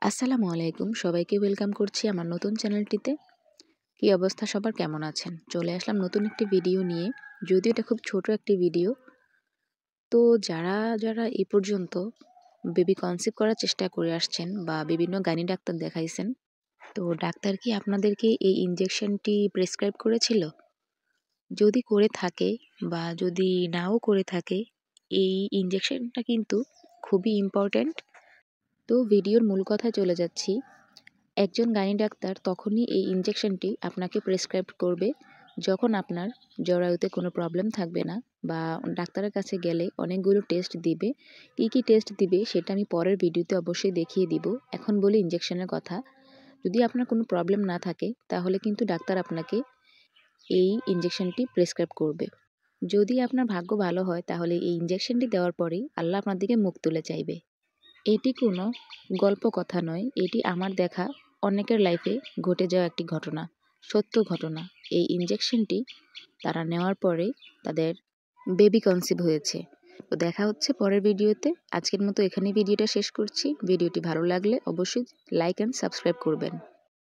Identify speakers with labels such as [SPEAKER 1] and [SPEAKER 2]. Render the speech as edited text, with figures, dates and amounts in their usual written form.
[SPEAKER 1] আসসালামু আলাইকুম, সবাইকে ওয়েলকাম করছি আমার নতুন চ্যানেলটিতে। কি অবস্থা সবার, কেমন আছেন? চলে আসলাম নতুন একটি ভিডিও নিয়ে। যদিও এটা খুব ছোট একটি ভিডিও। তো যারা এই পর্যন্ত বেবি কনসিভ করার চেষ্টা করে আসছেন বা বিভিন্ন গাইনি ডাক্তার দেখাইছেন, তো ডাক্তার কি আপনাদেরকে এই ইনজেকশনটি প্রেসক্রাইব করেছিল? যদি করে থাকে বা যদি নাও করে থাকে, এই ইনজেকশনটা কিন্তু খুবই ইম্পর্ট্যান্ট। তো ভিডিওর মূল কথায় চলে যাচ্ছি। একজন গাইনি ডাক্তার তখনই এই ইনজেকশনটি আপনাকে প্রেসক্রাইব করবে যখন আপনার জরায়ুতে কোনো প্রবলেম থাকবে না, বা ডাক্তারের কাছে গেলে অনেকগুলো টেস্ট দিবে। কী কী টেস্ট দিবে সেটা আমি পরের ভিডিওতে অবশ্যই দেখিয়ে দিব। এখন বলি ইনজেকশনের কথা। যদি আপনার কোনো প্রবলেম না থাকে তাহলে কিন্তু ডাক্তার আপনাকে এই ইনজেকশনটি প্রেসক্রাইব করবে। যদি আপনার ভাগ্য ভালো হয় তাহলে এই ইনজেকশনটি দেওয়ার পরেই আল্লাহ আপনার দিকে মুখ তুলে চাইবে। এটি কোনো গল্প কথা নয়, এটি আমার দেখা অনেকের লাইফে ঘটে যাওয়া একটি ঘটনা, সত্য ঘটনা। এই ইনজেকশনটি তারা নেওয়ার পরে তাদের বেবি কনসিভ হয়েছে। তো দেখা হচ্ছে পরের ভিডিওতে। আজকের মতো এখানেই ভিডিওটা শেষ করছি। ভিডিওটি ভালো লাগলে অবশ্যই লাইক অ্যান্ড সাবস্ক্রাইব করবেন।